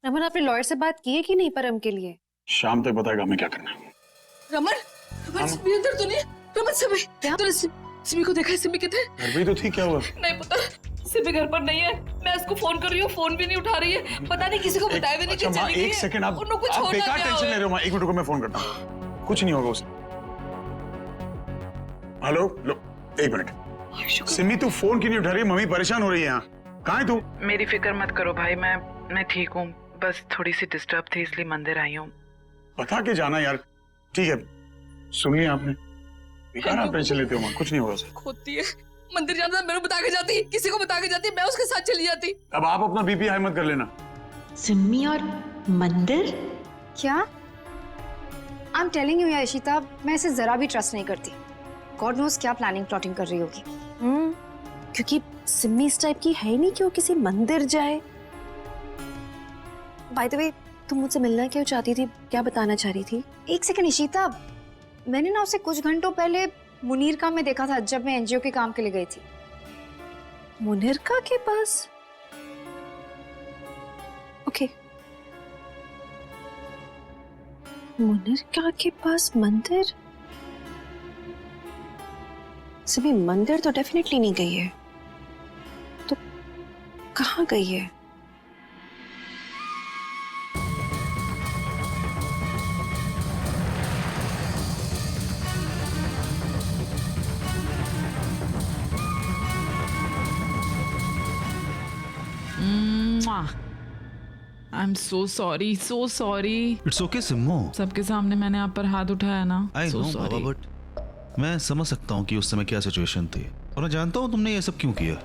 रमन, आपने लॉयर से बात की है कि नहीं परम के लिए? शाम तक बताएगा हमें क्या करना है। रमन, रमन सिमी अंदर तो नहीं? रमन सिमी, क्या? तूने सिमी को देखा है? सिमी किधर है? घर पे ही तो थी, क्या हुआ? नहीं पता, सिमी घर पर नहीं है। मैं उसको फोन कर रही हूँ, फोन भी नहीं उठा रही है। पता नहीं किसी को बताया भी नहीं कि अच्छा माँ, चली गई है। एक सेकंड, आप उनको छोड़ना बेकार क्या टेंशन ले है? रहे हो माँ। एक मिनट रुको, मैं फोन करता हूँ। कुछ नहीं होगा उसे। हेलो, लो, एक मिनट। सिमी, तू फोन क्यों नहीं उठा रही है? मम्मी परेशान हो रही है यहाँ। कहाँ है तू? मेरी फिक्र मत करो भाई, मैं ठीक हूँ। बस थोड़ी सी डिस्टर्ब थी इसलिए मंदिर आई हूँ। बता के जाना यार। ठीक है, सुन लिया आपने? बेकार आप टेंशन लेते हो माँ, कुछ नहीं होगा उसे। खोती है। मंदिर जाना था, मैंने बता के जाती, किसी को बता के जाती, मैं उसके साथ चली जाती। अब आप अपना बीपी हाई मत कर लेना। सिमी और मंदिर? क्या? I am telling you Ishita, मैं इसे जरा भी ट्रस्ट नहीं करती। गॉड नोस क्या प्लानिंग प्लॉटिंग कर रही होगी। क्योंकि सिमी इस टाइप की है ही नहीं कि वो किसी मंदिर जाए। बाय द वे, तुम मुझसे मिलना क्यों चाहती थी? क्या बताना चाह रही थी? एक सेकंड इशिता, मैंने ना उसे कुछ घंटों पहले मुनीरका में देखा था जब मैं एनजीओ के काम के लिए गई थी। मुनीरका के पास? ओके। मुनीरका के पास मंदिर? सभी मंदिर तो डेफिनेटली नहीं गई है, तो कहाँ गई है? I am so sorry, so sorry. It's okay Simmo. सबके सामने मैंने आप पर हाथ उठाया ना। I So no sorry. बाबा, बट मैं समझ सकता हूँ कि उस समय क्या सिचुएशन थी, और मैं जानता हूँ तुमने ये सब क्यों किया।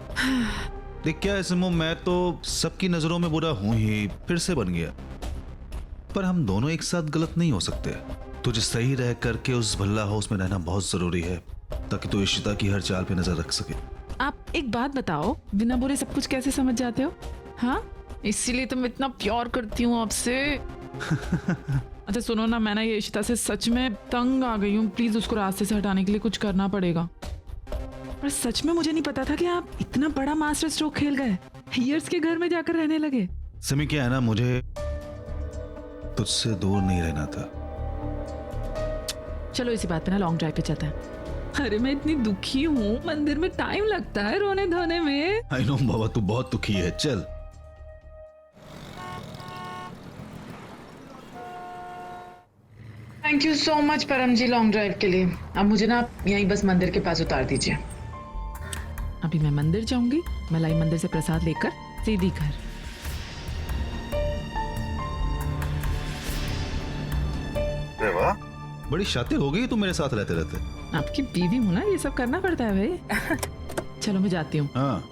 देख क्या है सिम्मो, मैं तो सबकी नजरों में बुरा हूँ ही, फिर से बन गया। पर हम दोनों एक साथ गलत नहीं हो सकते। तुझे सही रह करके उस भल्ला हाउस में रहना बहुत जरूरी है, ताकि तू इशिता की हर चाल पे नजर रख सके। आप एक बात बताओ, बिना बुरे सब कुछ कैसे समझ जाते हो? हाँ, इसीलिए तो मैं इतना प्यार करती हूँ आपसे। अच्छा सुनो ना, मैं ना ये इशिता से सच में तंग आ गई हूँ। प्लीज उसको रास्ते से हटाने के लिए कुछ करना पड़ेगा। और सच में मुझे नहीं पता था कि आप इतना बड़ा मास्टर स्ट्रोक खेल गए, हियर्स के घर में जाकर रहने लगे। सिमी क्या है ना, मुझे तुझसे दूर नहीं रहना था। चलो इसी बात पे ना लॉन्ग ड्राइव पे चलते हैं। अरे मैं इतनी दुखी हूँ, मंदिर में टाइम लगता है रोने धोने में। आई नो बाबा, तू बहुत दुखी है। चल। थैंक यू सो मच परम जी लॉन्ग ड्राइव के लिए। अब मुझे ना आप यहीं बस मंदिर के पास उतार दीजिए। अभी मैं मंदिर जाऊंगी, मलाई मंदिर से प्रसाद लेकर सीधी घर। अरे वाह, बड़ी शातिर हो गई तू मेरे साथ रहते रहते। आपकी बीवी हूं ना, ये सब करना पड़ता है भाई। चलो मैं जाती हूँ। हाँ,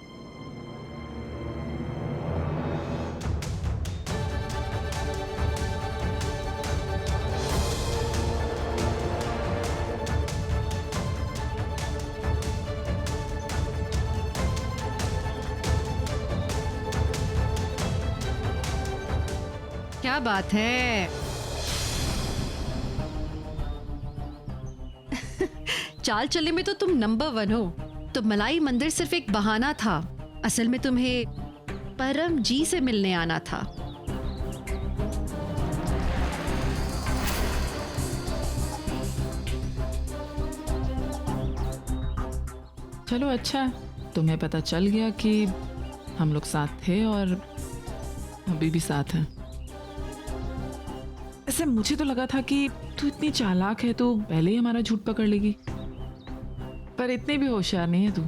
क्या बात है। चाल चलने में तो तुम नंबर 1 हो। तो मलाई मंदिर सिर्फ एक बहाना था, असल में तुम्हें परम जी से मिलने आना था। चलो अच्छा है, तुम्हें पता चल गया कि हम लोग साथ थे और अभी भी साथ हैं। ऐसे मुझे तो लगा था कि तू इतनी चालाक है तो पहले ही हमारा झूठ पकड़ लेगी, पर इतनी भी होशियार नहीं है तू।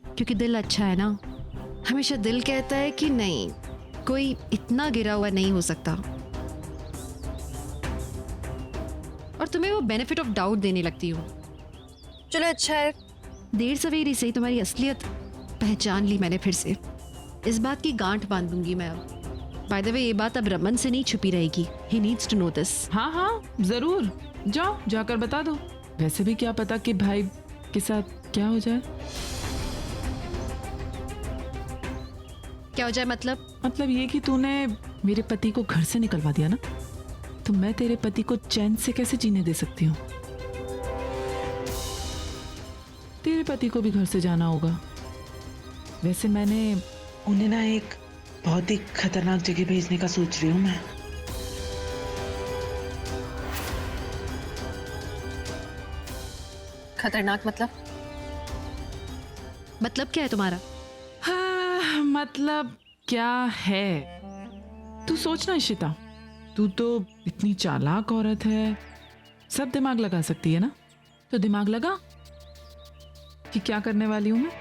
क्योंकि दिल अच्छा है ना। हमेशा दिल कहता है कि नहीं, कोई इतना गिरा हुआ नहीं हो सकता, और तुम्हें वो बेनिफिट ऑफ डाउट देने लगती हो। चलो अच्छा है, देर सवेरी से ही तुम्हारी असलियत पहचान ली मैंने फिर से। इस बात की गांठ बांध दूंगी मैं अब। बाय द वे, ये बात अब रमन से नहीं छुपी रहेगी। He needs to know this. हाँ हाँ जरूर, जाओ जाकर बता दो। वैसे भी क्या पता कि भाई के साथ क्या हो जाए। क्या हो जाए मतलब? मतलब ये कि तूने मेरे पति को घर से निकलवा दिया ना, तो मैं तेरे पति को चैन से कैसे जीने दे सकती हूँ। तेरे पति को भी घर से जाना होगा। वैसे मैंने उन्हें ना एक बहुत ही खतरनाक जगह भेजने का सोच रही हूँ मैं। खतरनाक मतलब? मतलब क्या है तुम्हारा? हाँ, मतलब क्या है? तू सोच ना इशिता, तू तो इतनी चालाक औरत है, सब दिमाग लगा सकती है ना, तो दिमाग लगा कि क्या करने वाली हूं मैं।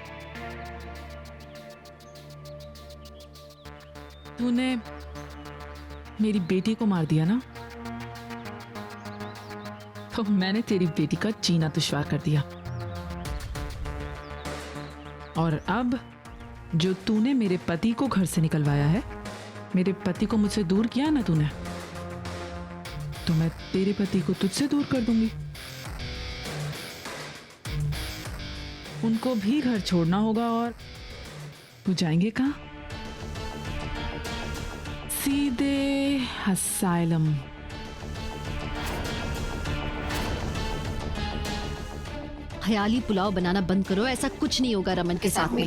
तूने मेरी बेटी को मार दिया ना, तो मैंने तेरी बेटी का जीना दुश्वार कर दिया। और अब जो तूने मेरे पति को घर से निकलवाया है, मेरे पति को मुझसे दूर किया ना तूने, तो मैं तेरे पति को तुझसे दूर कर दूंगी। उनको भी घर छोड़ना होगा और तू जाएंगे कहां? सीधे असाइलम। ख्याली पुलाव बनाना बंद करो, ऐसा कुछ नहीं होगा रमन के साथ में।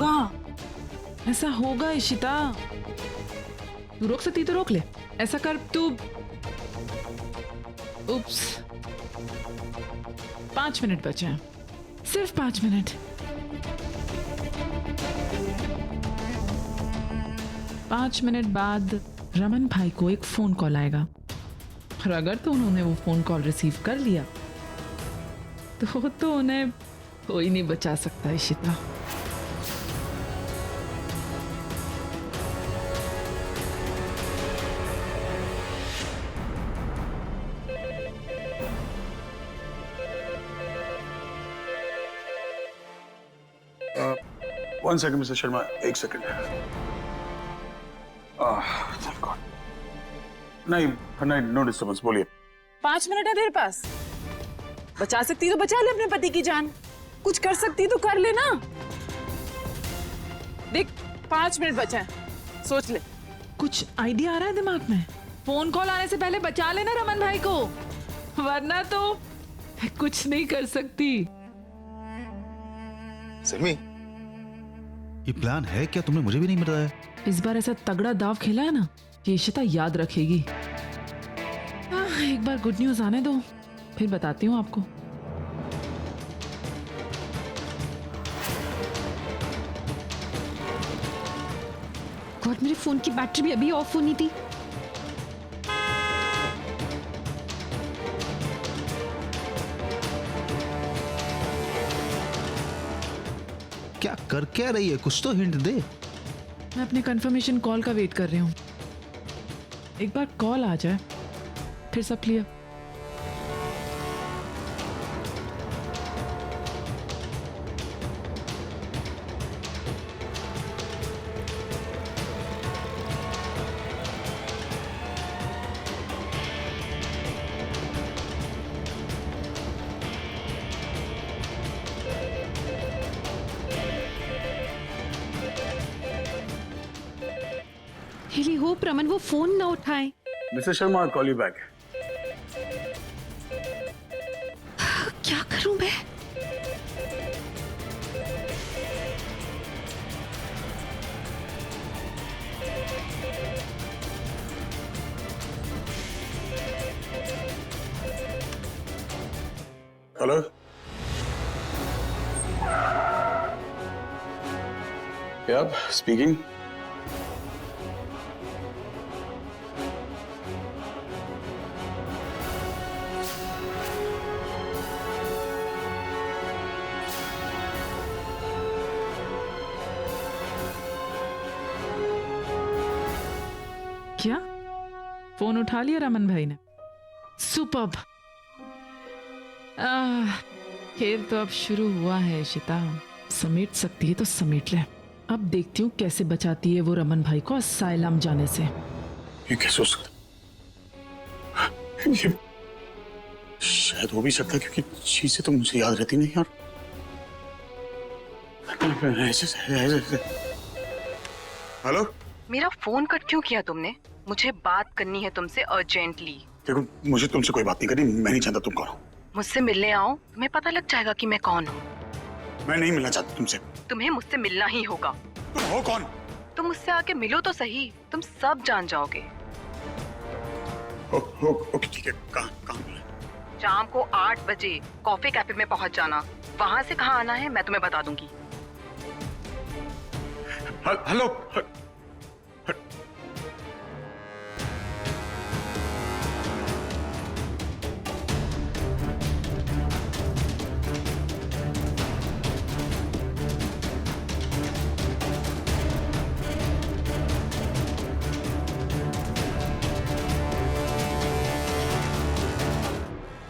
ऐसा होगा इशिता, तू रोक सकती तो रोक ले। ऐसा कर तू, उप्स, 5 मिनट बचे हैं, सिर्फ 5 मिनट। 5 मिनट बाद रमन भाई को एक फोन कॉल आएगा, और अगर तो उन्होंने वो फोन कॉल रिसीव कर लिया तो उन्हें कोई नहीं बचा सकता Ishita. One second mister Sharma, एक सेकंड। Thank God. नहीं नहीं, नो डिस्टर्बेंस, बोलिए। 5 मिनट है तेरे पास, बचा सकती तो बचा ले अपने पति की जान, कुछ कर सकती तो कर ले ना। देख 5 मिनट बचे हैं, सोच ले। कुछ आइडिया आ रहा है दिमाग में? फोन कॉल आने से पहले बचा लेना रमन भाई को, वरना तो मैं कुछ नहीं कर सकती। सलमी, ये प्लान है क्या? तुमने मुझे भी नहीं बताया। इस बार ऐसा तगड़ा दाव खेला है ना, ये इशिता याद रखेगी। एक बार गुड न्यूज आने दो, फिर बताती हूँ आपको। गॉड, मेरे फोन की बैटरी भी अभी ऑफ होनी थी। क्या कर क्या रही है? कुछ तो हिंट दे। मैं अपने कंफर्मेशन कॉल का वेट कर रही हूँ, एक बार कॉल आ जाए फिर सब क्लियर। रियली होप रमन वो फोन ना उठाए। Mister Sharma, I call you back. क्या करूं मैं? हेलो, क्या स्पीकिंग? क्या फोन उठा लिया रमन भाई ने? सुपर्ब। खेल तो अब शुरू हुआ है इशिता, समेट सकती है तो समेट ले। अब देखती हूँ कैसे बचाती है वो रमन भाई को असाइलम जाने से। ये कैसे हो सकता? ये शायद हो भी सकता है, क्योंकि चीजें तो मुझे याद रहती नहीं यार। हेलो, मेरा फोन कट क्यों किया तुमने? मुझे बात करनी है तुमसे अर्जेंटली। देखो, मुझे तुमसे कोई बात नहीं करनी, मैं नहीं जानता तुम कौन हो। मुझसे मिलने आओ, तुम्हें पता लग जाएगा कि मैं कौन हूँ। मैं नहीं मिलना चाहता तुमसे। तुम्हें मुझसे मिलना ही होगा। तुम हो कौन? तुम मुझसे आके मिलो तो सही, तुम सब जान जाओगे। ओके ठीक है, कहाँ मिले? शाम को 8 बजे कॉफी कैफे में पहुंच जाना। वहां से कहाँ आना है मैं तुम्हें बता दूंगी। हेलो।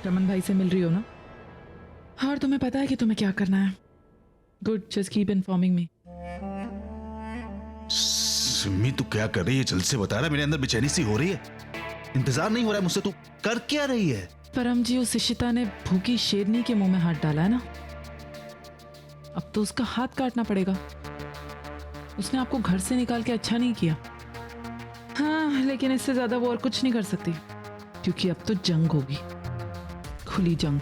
रमन भाई से मिल रही हो ना? और तुम्हें पता है कि तुम्हें क्या करना है। गुड, जस्ट कीप इन्फॉर्मिंग मी। सिमी तू क्या कर रही है? जल्द से बता रहा, मेरे अंदर बेचैनी सी हो रही है, इंतजार नहीं हो रहा है मुझसे। तू कर क्या रही है? परम जी, उस इशिता ने भूखी शेरनी के मुंह में हाथ डाला है ना, अब तो उसका हाथ काटना पड़ेगा। उसने आपको घर से निकाल के अच्छा नहीं किया। हाँ, लेकिन इससे ज्यादा वो और कुछ नहीं कर सकती, क्योंकि अब तो जंग होगी, खुली जंग।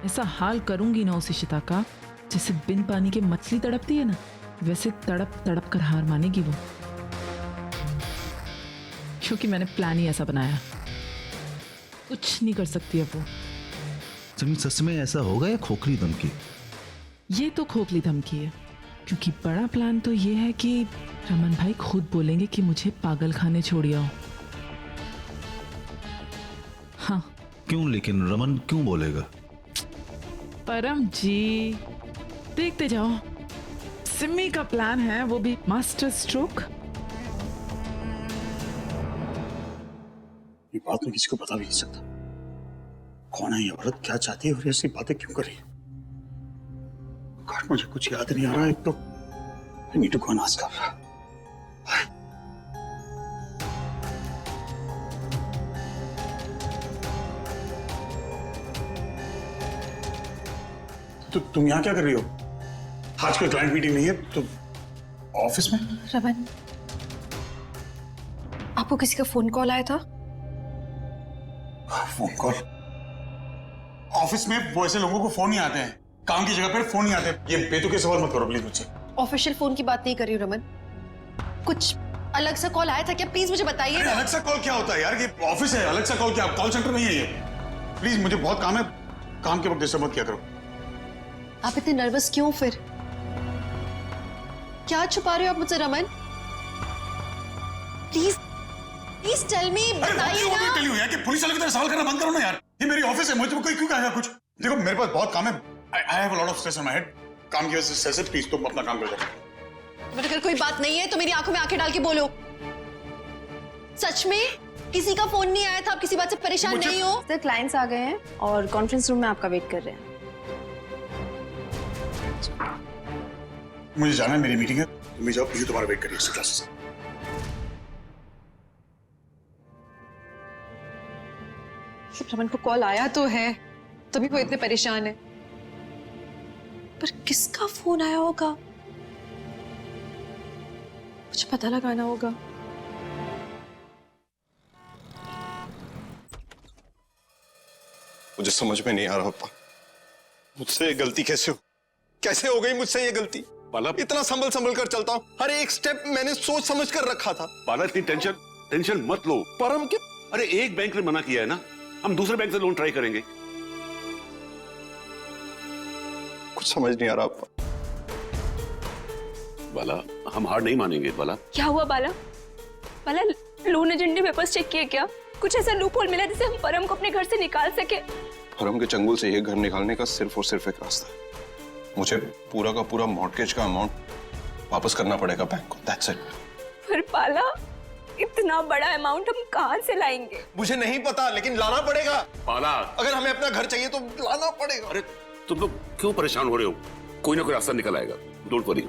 ऐसा हाल करूंगी ना उस इशिता का, जैसे बिन पानी के मछली तड़पती है ना, वैसे तड़प तड़प कर हार मानेगी वो, क्योंकि मैंने प्लान ही ऐसा बनाया। कुछ नहीं कर सकती अब वो। सिमी सच में ऐसा होगा या खोखली धमकी? ये तो खोखली धमकी है, क्योंकि बड़ा प्लान तो ये है कि रमन भाई खुद बोलेंगे कि मुझे पागल खाने छोड़ आओ। हाँ। क्यों? लेकिन रमन क्यों बोलेगा? परम जी, देखते जाओ, सिमी का प्लान है, वो भी मास्टर स्ट्रोक। ये बात मैं किसी को बता भी नहीं सकता। कौन है ये औरत, क्या चाहती है और ऐसी बातें क्यों कर रही है? God, मुझे कुछ याद नहीं आ रहा। एक तो I need to go and ask her. तो तुम यहाँ क्या कर रही हो? आज कोई क्लाइंट मीटिंग नहीं है तो ऑफिस में? रमन, आपको किसी का फोन कॉल आया था? Phone call? ऑफिस में वो ऐसे लोगों को फोन नहीं आते हैं, काम की जगह पर फोन नहीं आते। ये बेतुके सवाल मत करो प्लीज मुझसे। ऑफिशियल फोन की बात नहीं कर रही हूँ रमन, कुछ अलग सा कॉल आया था क्या? प्लीज मुझे बताइए। अलग सा कॉल क्या होता है यार? ये ऑफिस है, अलग सा कॉल क्या? कॉल सेंटर नहीं है ये। प्लीज मुझे बहुत काम है, काम के वक्त डिस्टर्ब मत किया करो। आप इतने नर्वस क्यों फिर? क्या छुपा रहे हो आप मुझसे Raman? Please please tell me, बताइए ना। टेल यू यार कि पुलिस वाले की तरह सवाल करना बंद करो ना यार। ये मेरी ऑफिस है, मुझे कोई क्यों कहेगा कुछ? देखो मेरे पास बहुत काम है, I have a lot of stress in my head. काम की वजह से स्ट्रेस है, प्लीज तुम अपना काम करो। बट अगर कोई बात नहीं है तो मेरी आंखों में आंखें डाल के बोलो। सच में किसी का फोन नहीं आया था? आप किसी बात से परेशान नहीं हो? सर क्लाइंट्स आ गए हैं और कॉन्फ्रेंस रूम में आपका वेट कर रहे हैं। मुझे जाना है, मेरी मीटिंग है, तुम भी जाओ, प्लीज तुम्हारा वेट करिए क्लासेस। रमन को कॉल आया तो है, तभी वो इतने परेशान है, पर किसका फोन आया होगा मुझे पता लगाना होगा। मुझे समझ में नहीं आ रहा पापा, मुझसे ये गलती कैसे हो गई मुझसे ये गलती? बाला, इतना संभल संभल कर चलता हूँ, हर एक स्टेप मैंने सोच समझ कर रखा था। बाला इतनी टेंशन मत लो। परम के अरे एक बैंक ने मना किया है ना, हम दूसरे बैंक से लोन ट्राई करेंगे। कुछ समझ नहीं आ रहा पापा। बाला हम हार नहीं मानेंगे। बाला क्या हुआ बाला? बाला, लोन एजेंट ने पेपर्स चेक किए क्या? कुछ ऐसा लूपहोल मिला जिससे हम परम को अपने घर से निकाल सके? परम के चंगुल से ये घर निकालने का सिर्फ और सिर्फ एक रास्ता है, मुझे पूरा का पूरा मॉर्टगेज का अमाउंट वापस करना पड़ेगा बैंक को, दैट्स इट। पर बाला, इतना बड़ा अमाउंट हम कहां से लाएंगे? मुझे नहीं पता, लेकिन लाना पड़ेगा। बाला, अगर हमें अपना घर चाहिए तो लाना पड़ेगा। अरे तुम लोग क्यों परेशान हो रहे हो? कोई ना कोई रास्ता निकल आएगा, डोंट वरी।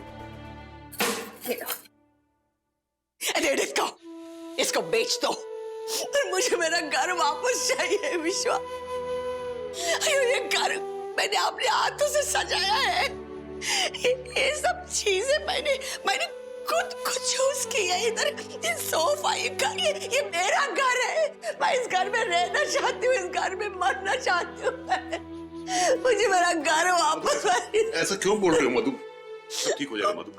इसको बेच दो और मुझे मेरा घर वापस चाहिए विश्वा। ये घर मैंने अपने हाथों से सजाया है, ये सब चीजें मैंने खुद को चूज की है। इधर ये सोफा, ये मेरा घर है। मैं इस घर में रहना चाहती हूँ, इस घर में मरना चाहती हूँ। मुझे मेरा घर वापस। ऐसा क्यों बोल रहे हो मधु? ठीक हो जाएगा मधु।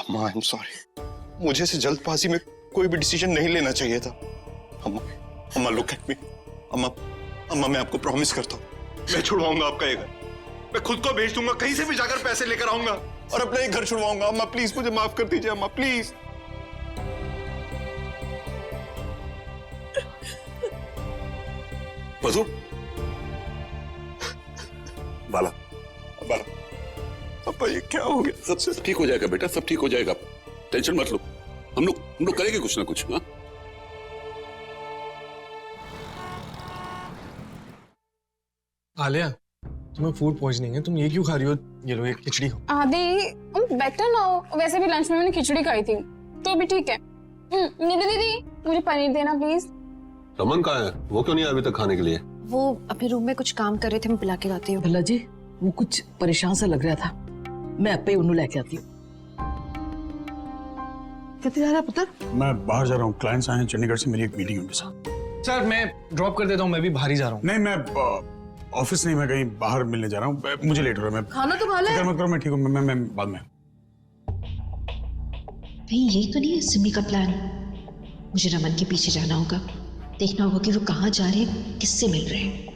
अम्मा आई एम सॉरी, मुझे से जल्दबाजी में कोई भी डिसीजन नहीं लेना चाहिए था। अम्मा लुक एट मी। अम्मा मैं आपको प्रॉमिस करता हूँ, मैं छुड़वाऊंगा आपका ये घर, मैं खुद को बेच दूंगा, कहीं से भी जाकर पैसे लेकर आऊंगा और अपना एक घर छुड़वाऊंगा। अम्मा प्लीज मुझे माफ कर दीजिए अम्मा, प्लीज। मधु, बाला बाला, पापा ये क्या हो गया? सब ठीक हो जाएगा बेटा, सब ठीक हो जाएगा, टेंशन मत लो। हम लोग करेंगे कुछ ना कुछ। हाँ आलिया, तुम्हें फूड पॉइजनिंग है, तुम ये क्यों खा रही हो? ये लो, ये खिचड़ी खाओ। आदि बेटर ना हो, वैसे भी लंच में मैंने खिचड़ी खाई थी तो भी ठीक है। नीलू दीदी मुझे पनीर देना प्लीज। रमन कहाँ है? वो क्यों नहीं आया अभी तक खाने के लिए? वो अपने रूम में कुछ काम कर रहे थे, मैं बुला के लाती हूँ। भला जी वो कुछ परेशान सा लग रहा था, मैं अपे उन्हें लेके आती हूँ। कितने जा रहा पुत्र? मैं बाहर जा रहा हूँ, क्लाइंट्स आए हैं चंडीगढ़ से, मेरी एक मीटिंग है उनके साथ। सर मैं ड्रॉप कर देता हूँ, मैं भी बाहर ही जा रहा हूँ। नहीं, मैं ऑफिस नहीं, मैं कहीं बाहर मिलने जा रहा हूँ, मुझे लेट हो रहा है। मैं खाना तो खा ले। फिक्र मत करो, मैं ठीक हूँ, मैं बाद में। भाई यही तो नहीं है सिमी का प्लान। मुझे रमन के पीछे जाना होगा, देखना होगा कि वो कहाँ जा रहे हैं, किससे मिल रहे हैं।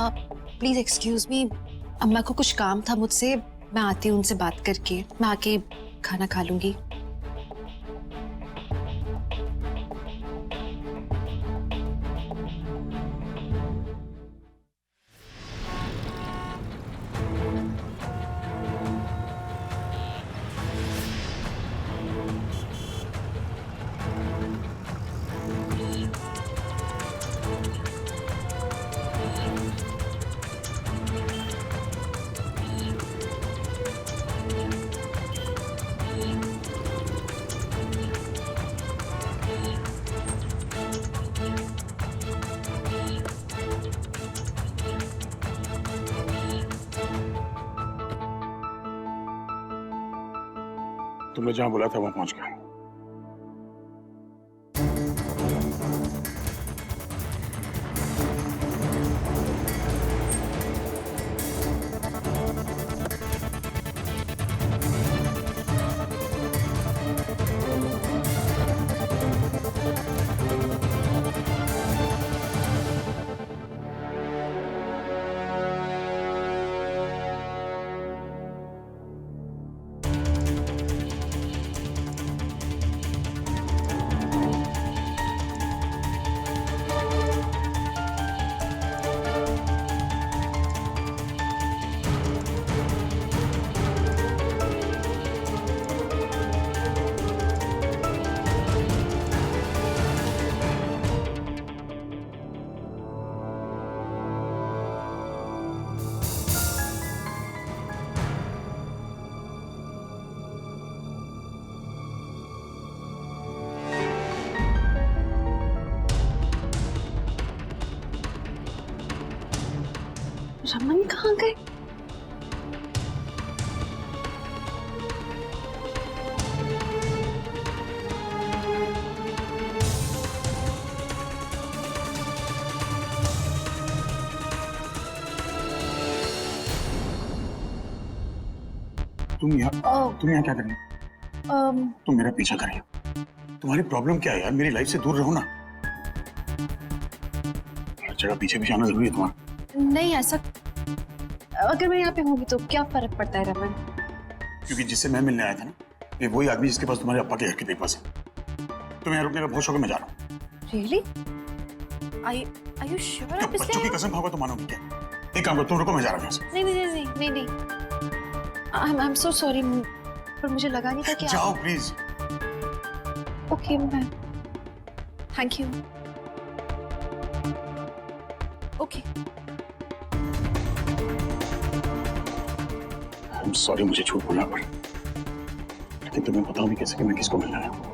आप प्लीज एक्सक्यूज मी, अम्मा को कुछ काम था मुझसे, मैं आती हूँ उनसे बात करके, मैं आके खाना खा लूंगी। तुमने जहां बोला था वहां पहुंच गया। रमन कहाँ गए? तुम यहाँ क्या कर रही हो? तुम मेरा पीछा कर रही हो? तुम्हारी प्रॉब्लम क्या है यार? मेरी लाइफ से दूर रहो ना। हर जगह पीछे पीछे आना जरूरी है तुम्हारा? नहीं, ऐसा अगर मैं यहाँ पे होंगी तो क्या फर्क पड़ता है रमन? क्योंकि जिससे मैं मिलने आया था ना, ये वही आदमी जिसके पास तुम्हारे अप्पा के घर के पेपर्स है। तुम यहाँ रुकने का बहुत शौक है, मैं जा रहा हूँ। Really? Are you sure? आप बच्चों की कसम खाओगे तो मानोगे क्या? एक काम करो, तुम रुको, मैं जा रहा हूँ यहाँ से। नहीं। I'm so sorry, पर मुझे लगा नहीं था कि जाओ please. Okay ma'am, thank you. Okay. I'm sorry, मुझे झूठ बोलना पड़ा, लेकिन तुम्हें बताऊं भी कैसे कि मैं किसको मिलने आया हूँ।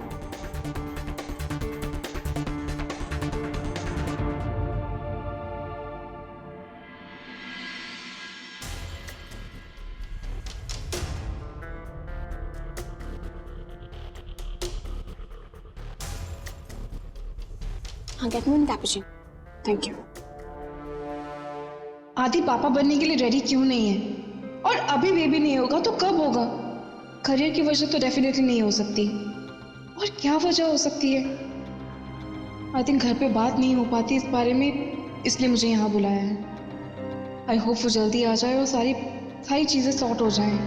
हाँ, get me one cappuccino. Thank you. आदि पापा बनने के लिए रेडी क्यों नहीं है? और अभी बेबी नहीं होगा तो कब होगा? करियर की वजह तो डेफिनेटली नहीं हो सकती, और क्या वजह हो सकती है? आई थिंक घर पे बात नहीं हो पाती इस बारे में, इसलिए मुझे यहाँ बुलाया है। आई होप वो जल्दी आ जाए और सारी चीज़ें सॉर्ट हो जाएं।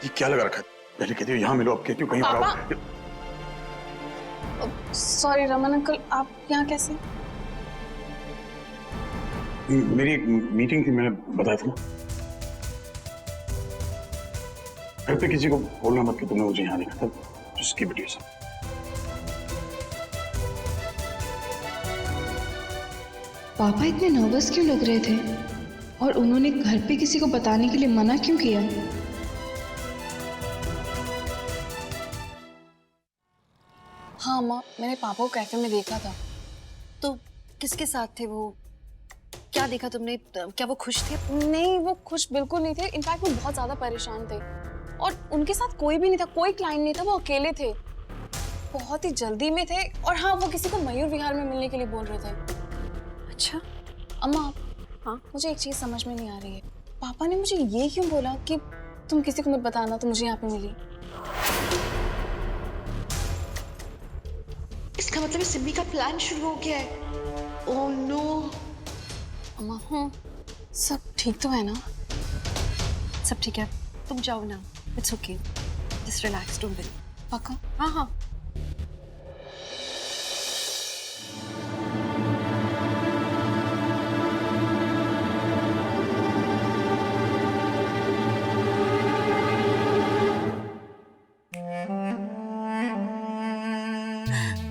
ये क्या लगा रखा है? पहले कहती हो यहाँ मिलो, अब कहती हो कहीं और आओ। सॉरी रमन अंकल, आप यहाँ कैसे? मेरी एक मीटिंग थी, मैंने बताया था ना। घर पे किसी को बोलना मत कि तुमने मुझे यहाँ देखा था, जिसकी वीडियो से। पापा इतने नर्वस क्यों लग रहे थे, और उन्होंने घर पे किसी को बताने के लिए मना क्यों किया? हाँ माँ, मैंने पापा को कैफे में देखा था। तो किसके साथ थे वो? क्या देखा तुमने? क्या वो खुश थे? नहीं, वो खुश बिल्कुल नहीं थे। इनफैक्ट वो बहुत ज्यादा परेशान थे, और उनके साथ कोई भी नहीं था, कोई क्लाइंट नहीं था, वो अकेले थे, बहुत ही जल्दी में थे। और हाँ, वो किसी को मयूर विहार में मिलने के लिए बोल रहे थे। अच्छा अम्मा, हाँ मुझे एक चीज समझ में नहीं आ रही है। पापा ने मुझे ये क्यों बोला कि तुम किसी को मत बताना, तो मुझे यहाँ पे मिली? इसका मतलब सिम्मी का प्लान शुरू हो गया है। Oh no. अम्मा, हाँ सब ठीक तो है ना? सब ठीक है, तुम जाओ ना। It's okay, just relax, don't worry. पक्का? हाँ हाँ।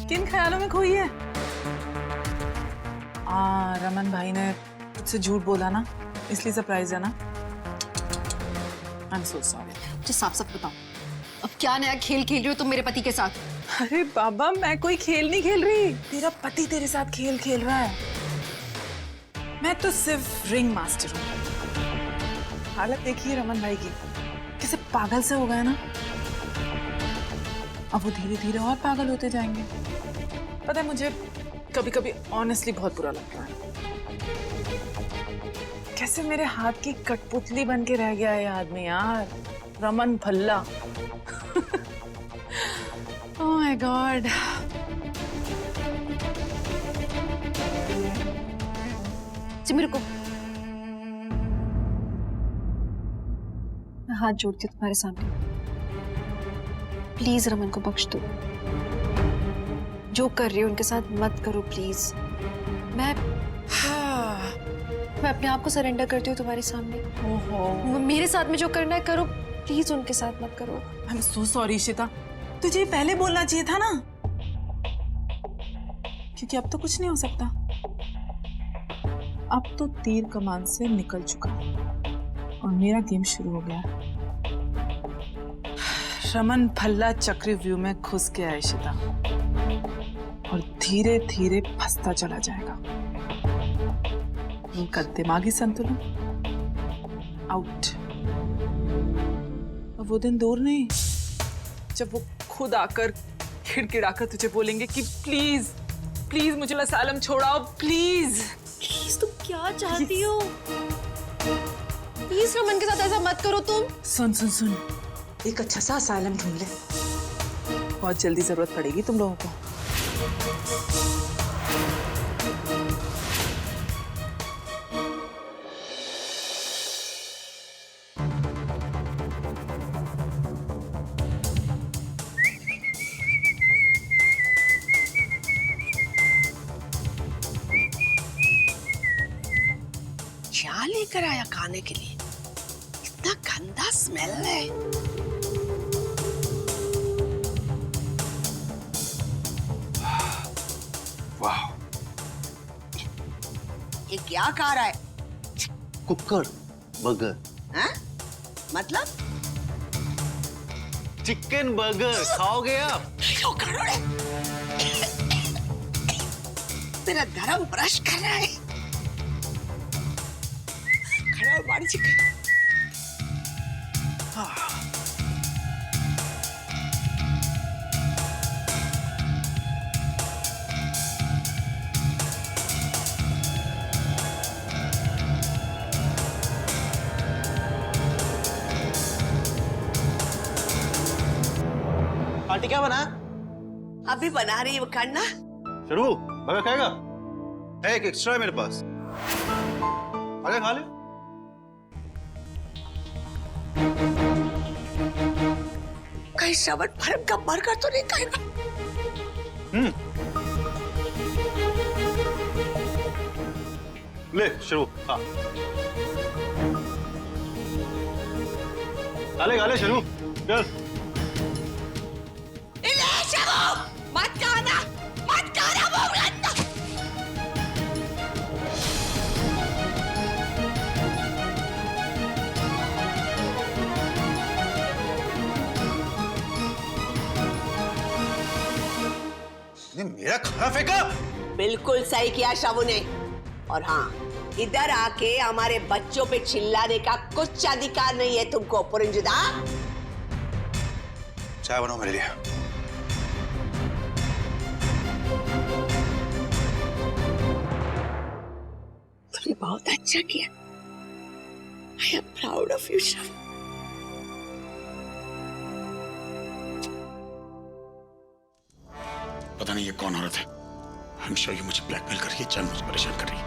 किन ख्यालों में खोई है? रमन भाई ने तुझसे झूठ बोला ना, इसलिए सरप्राइज है ना? आई एम सो सॉरी। मुझे साफ साफ बताओ, अब क्या नया खेल खेल रही हो तुम मेरे पति के साथ? अरे बाबा, मैं कोई खेल नहीं खेल रही, तेरा पति तेरे साथ खेल खेल रहा है। मैं तो सिर्फ रिंग मास्टर हूँ। हालत देखिए रमन भाई की, कैसे पागल से हो गए ना। अब वो धीरे धीरे और पागल होते जाएंगे। पता है, मुझे कभी कभी ऑनेस्टली बहुत बुरा लगता है, कैसे मेरे हाथ की कठपुतली बन के रह गया है ये आदमी यार, Raman Bhalla. Oh my God. Simi रुको, मैं हाथ जोड़ती हूँ तुम्हारे सामने। प्लीज रमन को बख्श दो, जो कर रही हो उनके साथ मत करो प्लीज। मैं अपने आप को सरेंडर करती हूँ तुम्हारे सामने। ओहो, मेरे साथ में जो करना है करो, प्लीज उनके साथ मत करो। आई एम सो सॉरी इशिता, तुझे पहले बोलना चाहिए था ना, क्योंकि अब तो कुछ नहीं हो सकता। अब तो तीर कमान से निकल चुका और मेरा गेम शुरू हो गया। रमन भल्ला चक्रव्यूह में घुस गया है इशिता, और धीरे धीरे फंसता चला जाएगा। उनका दिमागी संतुलन आउट। अब वो दिन दूर नहीं जब वो खुद आकर खिड़खिड़ाकर तुझे बोलेंगे कि प्लीज प्लीज मुझे असylum छोड़ाओ, प्लीज। प्लीज तुम क्या चाहती हो? प्लीज रमन के साथ ऐसा मत करो तुम। सुन सुन सुन, एक अच्छा सा असylum ढूंढ ले, बहुत जल्दी जरूरत पड़ेगी तुम लोगों को। क्या लेकर आया खाने के लिए? इतना गंदा स्मेल है। वाह, ये क्या खा रहा है? Cooker burger. हाँ? मतलब? चिकन बर्गर खाओगे आप? क्यों कर रहे? मेरा धर्म ब्रश कर रहा है। खड़ा हो, बाड़ी चिकन। आंटी क्या बना? अभी बना रही है खाना। शुरू बर्गर खाएगा? है एक एक्स्ट्रा है मेरे पास, आजा खा ले। कहीं श्रवण भरम का बर्गर तो नहीं खाएगा? ले शुरू खा ले शुरू चल। मत खाना वो गंदा। मेरा खाना फेंका। बिल्कुल सही किया शाबू ने। और हाँ, इधर आके हमारे बच्चों पे चिल्लाने का कुछ अधिकार नहीं है तुमको पुरंजुदा। चाय बनाओ मेरे लिए। तुमने बहुत अच्छा किया। I am proud of you, शाबू। पता नहीं ये कौन औरत है। I'm sure ये मुझे ब्लैकमेल कर रही है, जान मुझे परेशान कर रही है।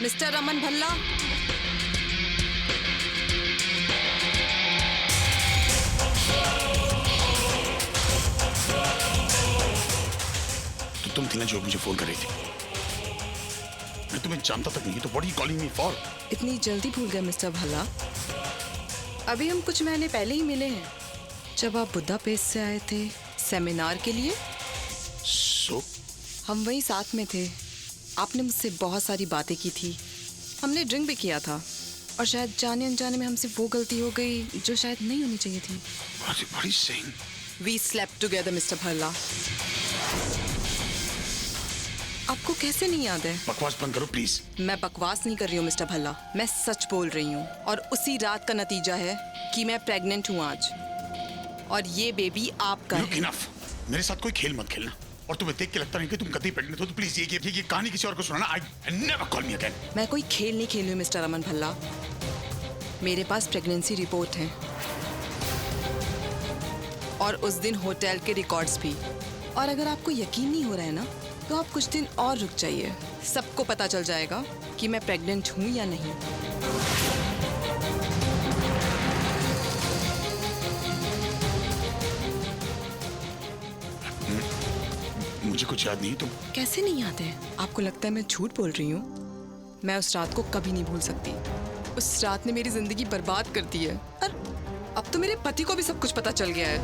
मिस्टर रमन भल्ला, तो तुम थी ना जो मुझे फोन कर रही थी? मैं तुम्हें जानता तक नहीं, तो what are you calling me for? इतनी जल्दी भूल गए मिस्टर भल्ला? अभी हम कुछ महीने पहले ही मिले हैं, जब आप बुदापेस्ट से आए थे सेमिनार के लिए। सो हम वहीं साथ में थे। आपने मुझसे बहुत सारी बातें की थी, हमने ड्रिंक भी किया था, और शायद जाने अनजाने में हमसे वो गलती हो गई जो शायद नहीं होनी चाहिए थी। What are you saying? We slept together, mister Bhalla. आपको कैसे नहीं याद है? बकवास बंद करो प्लीज। मैं बकवास नहीं कर रही हूँ मिस्टर भल्ला, मैं सच बोल रही हूँ। और उसी रात का नतीजा है कि मैं प्रेग्नेंट हूँ आज, और ये बेबी आपका है। इनफ, मेरे साथ कोई खेल मत खेलना। और तुम्हें देख के लगता नहीं कि तुम कभी प्रेग्नेंट हो, तो प्लीज ये कहानी किसी और को सुनाना। I never call me again। मैं कोई खेल नहीं खेल रही हूँ मिस्टर रमन भल्ला। मेरे पास प्रेगनेंसी रिपोर्ट है, और उस दिन होटल के रिकॉर्ड्स भी। और अगर आपको यकीन नहीं हो रहा है ना, तो आप कुछ दिन और रुक जाइए, सबको पता चल जाएगा कि मैं प्रेग्नेंट हूँ या नहीं। मुझे कुछ याद नहीं। तुम कैसे नहीं याद है? आपको लगता है मैं झूठ बोल रही हूँ? मैं उस रात को कभी नहीं भूल सकती। उस रात ने मेरी जिंदगी बर्बाद कर दी है, और अब तो मेरे पति को भी सब कुछ पता चल गया है।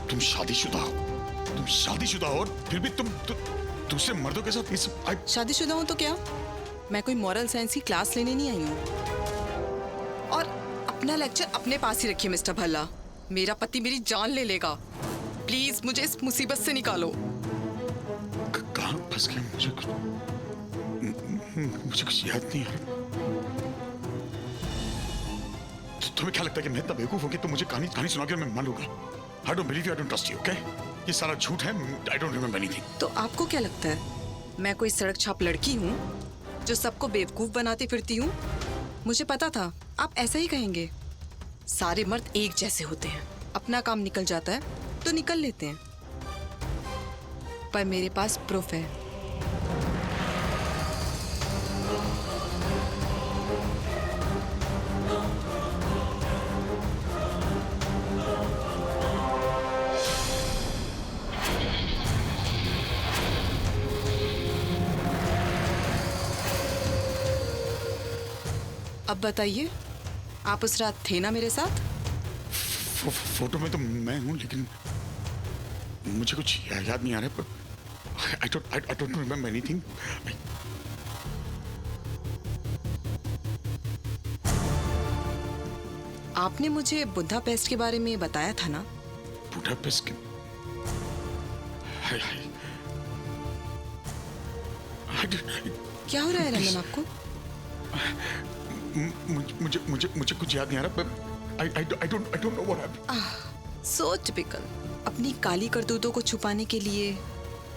तुम शादीशुदा हो, और फिर भी तुम दूसरे मर्दों के साथ ये सब। शादीशुदा हूँ तो क्या? मैं कोई मॉरल साइंस की क्लास लेने नहीं आई हूँ। और अपना लेक्चर अपने पास ही रखिए मिस्टर भल्ला। मेरा पति मेरी जान ले लेगा। प्लीज मुझे इस मुसीबत से निकालो। कहाँ फंस गया? मुझे कुछ याद नहीं आ रहा। तुम्हें क्या लगता है कि मैं इतना बेवकूफ हूँ कि तुम मुझे कहानी सुना के मैं मान लूंगा? I don't believe you, I don't trust you, okay? ये सारा झूठ है। I don't remember anything। तो आपको क्या लगता है मैं कोई सड़क छाप लड़की हूँ जो सबको बेवकूफ बनाती फिरती हूँ? मुझे पता था आप ऐसा ही कहेंगे। सारे मर्द एक जैसे होते हैं, अपना काम निकल जाता है तो निकल लेते हैं, पर मेरे पास प्रूफ है। अब बताइए, आप उस रात थे ना मेरे साथ? फोटो में तो मैं हूँ, लेकिन मुझे कुछ याद नहीं आ रहा। I don't remember anything। आपने मुझे बुदापेस्ट के बारे में बताया था ना? बुदापेस्ट के? क्या हो रहा है रमन आपको? मुझे कुछ याद नहीं आ रहा। I don't know what happened। So typical. अपनी काली करतूतों को छुपाने के लिए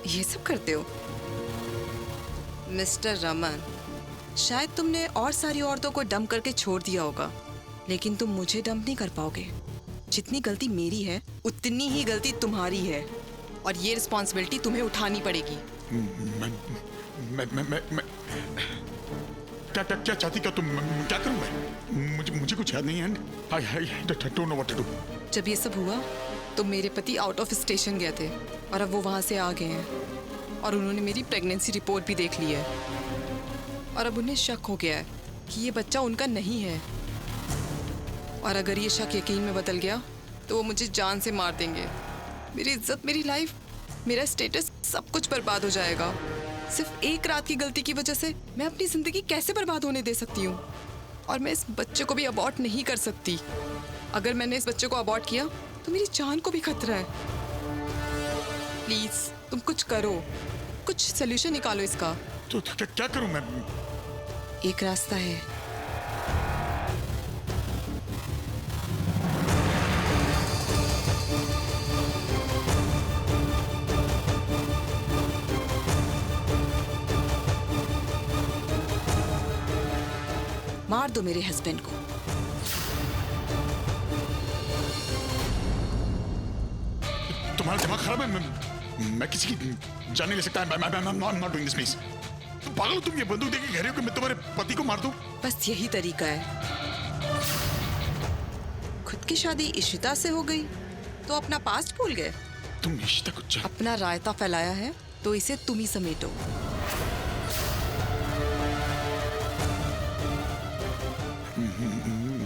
ये सब करते हो। मिस्टर रमन, शायद तुमने और सारी औरतों को डंप करके छोड़ दिया होगा, लेकिन तुम मुझे डंप नहीं कर पाओगे। जितनी गलती मेरी है उतनी ही गलती तुम्हारी है, और ये रिस्पॉन्सिबिलिटी तुम्हें उठानी पड़ेगी। मैं क्या चाहती, क्या तुम, क्या करूं मैं? मुझे कुछ याद नहीं है। I don't know what to do। जब ये सब हुआ तो मेरे पति आउट ऑफ स्टेशन गए थे, और अब वो वहां से आ गए हैं, और उन्होंने मेरी प्रेगनेंसी रिपोर्ट भी देख ली है, और अब उन्हें शक हो गया है कि ये बच्चा उनका नहीं है। और अगर ये शक यकीन में बदल गया तो वो मुझे जान से मार देंगे। मेरी इज्जत, मेरी लाइफ, मेरा स्टेटस, सब कुछ बर्बाद हो जाएगा। सिर्फ एक रात की गलती की वजह से मैं अपनी जिंदगी कैसे बर्बाद होने दे सकती हूँ? और मैं इस बच्चे को भी अबॉर्ट नहीं कर सकती। अगर मैंने इस बच्चे को अबॉर्ट किया तो मेरी जान को भी खतरा है। प्लीज तुम कुछ करो, कुछ सोल्यूशन निकालो इसका। तो क्या करूं मैं? एक रास्ता है। मार दो मेरे हस्बैंड को। तुम्हारा दिमाग खराब है? मैं किसी की जान नहीं ले सकता। I'm not doing this, please। पागल हो तुम? ये बंदूक देके कह रही हो कि मैं तुम्हारे पति को मार दूं? बस यही तरीका है। खुद की शादी इशिता से हो गई तो अपना पास्ट भूल गए। तुम इशिता को अपना रायता फैलाया है तो इसे तुम ही समेटो।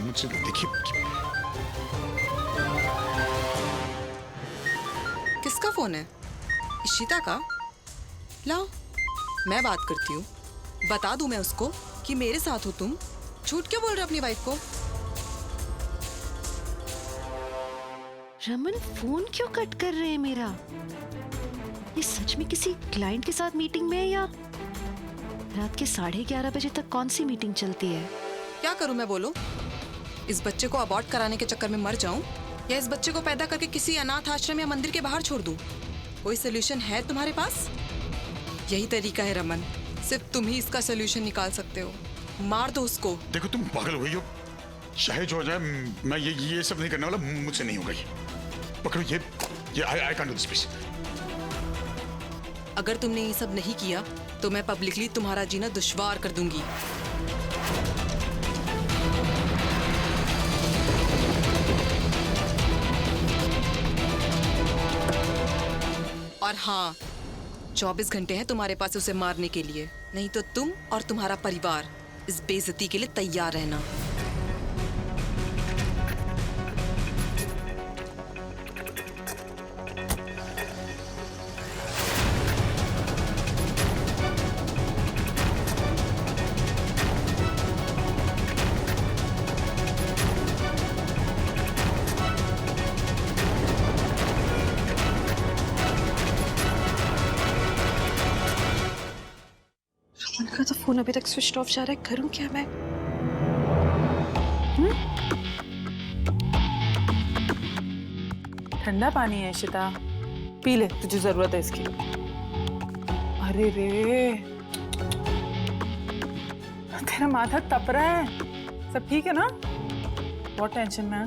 मुझसे देखिए। किसका फोन है? इशिता का? लाओ मैं बात करती हूँ। बता दूं मैं उसको कि मेरे साथ हो तुम? झूठ क्यों बोल रहे अपनी वाइफ को? रमन फोन क्यों कट कर रहे हैं मेरा? ये सच में किसी क्लाइंट के साथ मीटिंग में है या रात के 11:30 बजे तक कौन सी मीटिंग चलती है? क्या करूं मैं, बोलो? इस बच्चे को अबॉर्ट कराने के चक्कर में मर जाऊं, या इस बच्चे को पैदा करके किसी अनाथ आश्रम या मंदिर के बाहर छोड़ दूं? कोई सोल्यूशन है तुम्हारे पास? यही तरीका है रमन, सिर्फ तुम ही इसका सोल्यूशन निकाल सकते हो। मार दो उसको। देखो तुम पागल हो गई हो। चाहे जो हो जाए, मैं ये सब नहीं करने वाला। मुझसे नहीं होगा ये। पकड़ो ये I can't do this, please। अगर तुमने ये सब नहीं किया तो मैं पब्लिकली तुम्हारा जीना दुश्वार कर दूंगी। और हाँ, 24 घंटे हैं तुम्हारे पास उसे मारने के लिए, नहीं तो तुम और तुम्हारा परिवार इस बेइज्जती के लिए तैयार रहना। उनका तो फोन अभी तक स्विच ऑफ जा रहा है। करूं क्या मैं? ठंडा पानी है इशिता, पी ले, तुझे जरूरत है इसकी। अरे रे, तेरा माथा तप रहा है। सब ठीक है ना? बहुत टेंशन में है।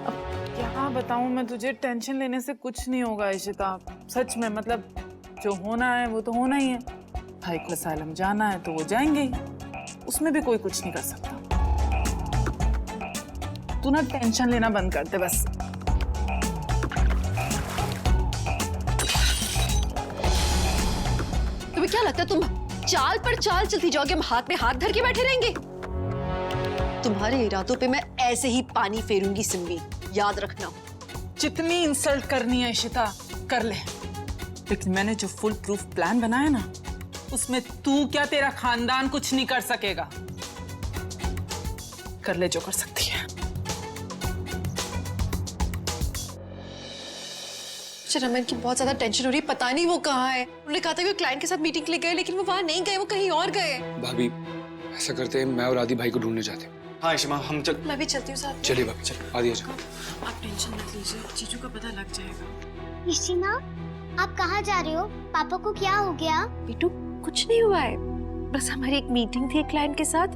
अब क्या बताऊं मैं तुझे, टेंशन लेने से कुछ नहीं होगा इशिता। सच में, मतलब जो होना है वो तो होना ही है। भाई को असलम जाना है तो वो जाएंगे ही, उसमें भी कोई कुछ नहीं कर सकता। तू ना टेंशन लेना बंद कर दे बस। तुम्हें क्या लगता है तुम चाल पर चाल चलती जाओगे, हम हाथ में हाथ धर के बैठे रहेंगे? तुम्हारे इरादों पे मैं ऐसे ही पानी फेरूंगी सिम्मी, याद रखना। जितनी इंसल्ट करनी है इशिता कर ले, लेकिन मैंने जो फुल प्रूफ प्लान बनाया ना, उसमें तू क्या तेरा खानदान कुछ नहीं कर सकेगा। कर ले जो कर सकती है। रमन की बहुत ज्यादा टेंशन हो रही है, पता नहीं वो कहाँ है। उन्होंने कहा था कि वो क्लाइंट के साथ मीटिंग के लिए गए, लेकिन वो वहां नहीं गए, वो कहीं और गए। भाभी ऐसा करते हैं, मैं और आदि भाई को ढूंढने जाते हैं। हाँ इशिमा, हम चल। मैं भी चलती हूँ साथ में। चलिए भाभी, चल आदि आ जाओ। आप टेंशन मत लीजिए, चीजों का पता लग जाएगा। इशिमा, आप कहाँ जा रहे हो? पापा को क्या हो गया? बेटू कुछ नहीं हुआ है, बस हमारी एक मीटिंग थी एक क्लाइंट के साथ,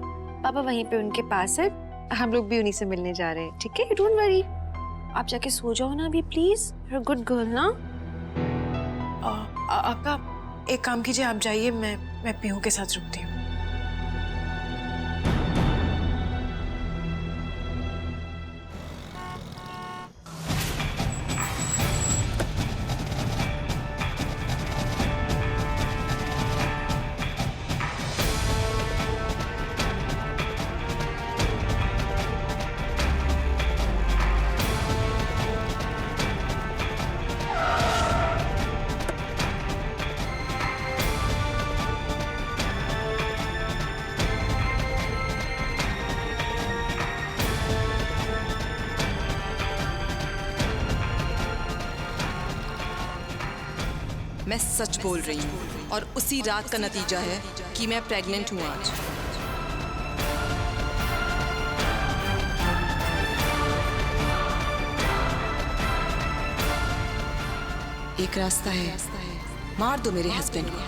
पापा वहीं पे उनके पास है, हम लोग भी उन्हीं से मिलने जा रहे हैं। ठीक है, डोंट वरी, आप जाके सो जाओ ना अभी please, you are good girl ना। आपका एक काम कीजिए, आप जाइए, मैं पीहू के साथ रुकती हूँ। मैं सच बोल रही हूँ और उसी रात का नतीजा है कि मैं प्रेग्नेंट हूँ आज। एक रास्ता है, मार दो मेरे हस्बैंड को।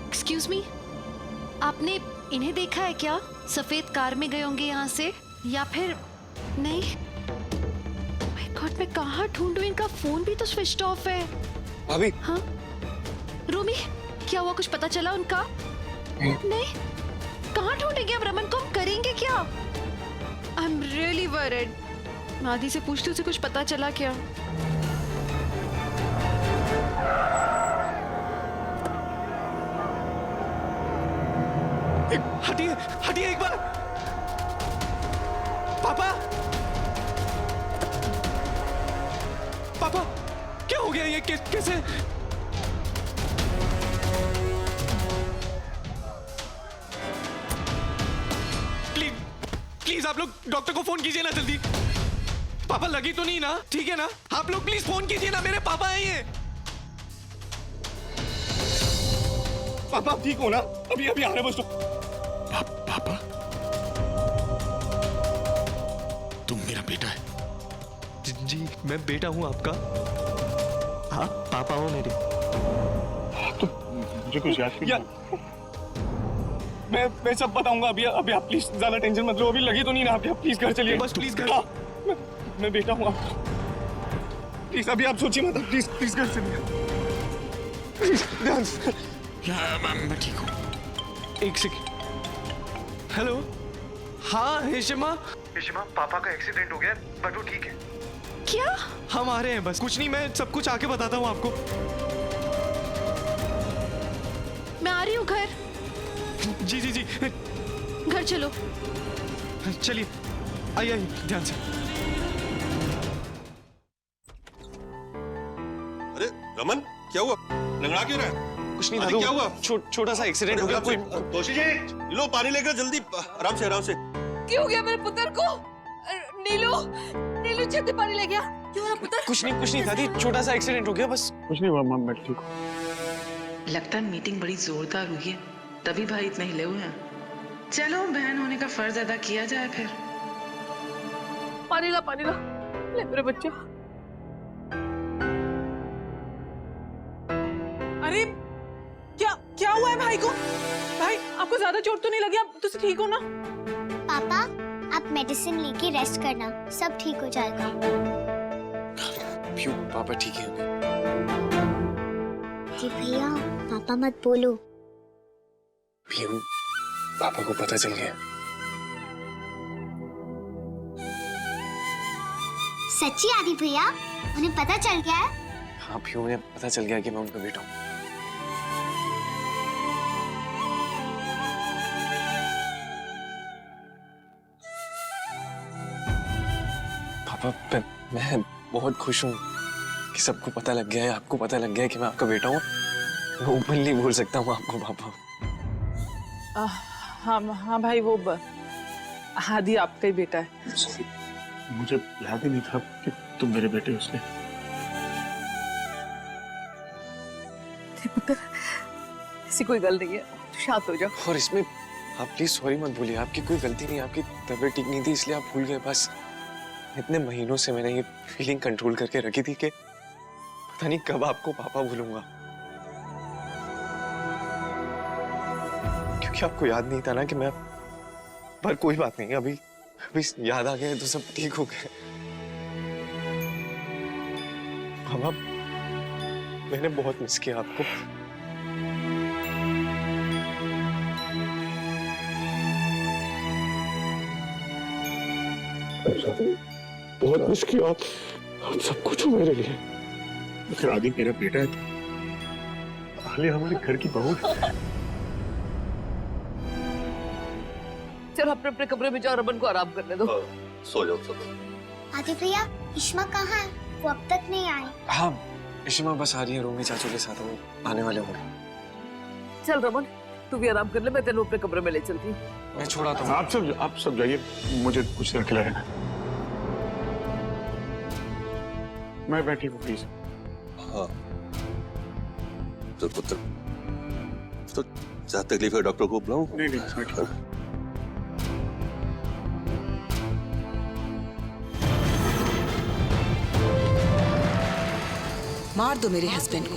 एक्सक्यूज मी, आपने इन्हें देखा है क्या? सफेद कार में गए होंगे यहाँ से, या फिर नहीं? माय गॉड, मैं कहाँ ढूंढूं? इनका फोन भी तो स्विच ऑफ है। भाभी। हाँ रूमी, क्या हुआ? कुछ पता चला उनका? नहीं, कहाँ ढूंढेंगे अब रमन को? हम करेंगे क्या? I am really worried. मैं आदि से पूछती हूँ, उसे कुछ पता चला क्या? हटिए हटिए एक बार। पापा, पापा क्या हो गया? ये कैसे? प्लीज प्लीज आप लोग डॉक्टर को फोन कीजिए ना जल्दी। पापा लगी तो नहीं ना? ठीक है ना? आप लोग प्लीज फोन कीजिए ना, मेरे पापा हैं ये। पापा आप ठीक हो ना? अभी अभी आ रहे बस। पापा, तुम मेरा बेटा है? जी मैं बेटा हूँ आपका। आप पापा हो मेरे। तो मुझे कुछ याद नहीं। मैं सब बताऊंगा। अभी अभी आप प्लीज ज्यादा टेंशन मत लो। अभी लगी तो नहीं ना? आप प्लीज घर चलिए बस, प्लीज घर। मैं बेटा हूँ आपका। प्लीज अभी आप सोचिए मत, प्लीज प्लीज घर चलिए। ध्यान से। मैं ठीक हूँ। एक सेकंड। हेलो। हाँ हिशिमा। हिशिमा, पापा का एक्सीडेंट हो गया बट वो ठीक है। क्या? हम आ रहे हैं बस। कुछ नहीं, मैं सब कुछ आके बताता हूँ आपको। मैं आ रही हूँ घर। जी जी जी। घर चलो। चलिए आइए ध्यान से। अरे रमन, क्या हुआ? लंगड़ा क्यों रहा है? कुछ नहीं दादू, क्या हुआ? छोटा सा एक्सीडेंट हो गया। कोई तोशी जी, लो पानी लेकर जल्दी। आराम से आराम से। क्यों हो गया मेरे पुत्र को? नीलू छेती पानी ले गया। क्यों है पुत्र? कुछ नहीं दादी, छोटा सा एक्सीडेंट हो गया बस। कुछ नहीं हुआ, मैं ठीक हूँ। लगता है मीटिंग बड़ी जोरदार हुई है, तभी भाई इतने हिले हुए हैं। चलो बहन होने का फर्ज अदा किया जाए फिर। पानी ला ले मेरे बच्चे। अरे क्या हुआ है भाई को? भाई आपको ज्यादा चोट तो नहीं लगी? आप तो ठीक हो ना? पापा आप मेडिसिन लेके रेस्ट करना, सब ठीक हो जाएगा। क्यों? पापा ठीक है। जी भैया, पापा मत बोलो। पीहू, पापा को पता चल गया। सच्ची आदि भैया, उन्हें पता चल गया है? हाँ पीहू, मुझे पता चल गया कि मैं उनका बेटा हूँ। पापा मैं बहुत खुश हूँ कि सबको पता लग गया है, आपको पता लग गया है कि मैं आपका बेटा हूँ। मैं ओपनली बोल सकता हूँ आपको पापा। हाँ भाई, वो हादी आपका ही बेटा है। मुझे याद ही नहीं था कि तुम मेरे बेटे हो। उसने पुत्र, ऐसी कोई गल नहीं है, शांत हो जाओ। और इसमें आप प्लीज सॉरी मत बोलिए, आपकी कोई गलती नहीं, आपकी तबीयत ठीक नहीं थी इसलिए आप भूल गए। बस इतने महीनों से मैंने ये फीलिंग कंट्रोल करके रखी थी कि पता नहीं कब आपको पापा भूलूंगा, क्योंकि आपको याद नहीं था ना कि मैं। पर कोई बात नहीं, अभी याद आ गया तो सब ठीक हो गए। पापा मैंने बहुत मिस किया आपको। बहुत मिस किया आप सब कुछ हो मेरे लिए। अगर आदि मेरा बेटा है तो आलिया हमारे घर की बहू है। चलो अपने अपने कमरे में जाओ, रमन को आराम करने दो। सो जाओ सब। आदि भैया, इश्मा कहाँ है? वो अब तक नहीं आई। हाँ इशिमा बस आ रही है, रोमी चाचू के साथ वो आने वाले होंगे। चल रमन, तू भी आराम कर ले, मैं तेरे अपने कमरे में ले चलती हूँ। मैं छोड़ाता हूँ। आप सब जाइए, मुझे कुछ देर खिलाएगा। मैं बैठी हूँ प्लीज। हाँ तो पुत्र, तो ज्यादा तकलीफ है डॉक्टर को बुलाऊं? नहीं मैं ठीक हूँ। मार दो मेरे हस्बैंड को।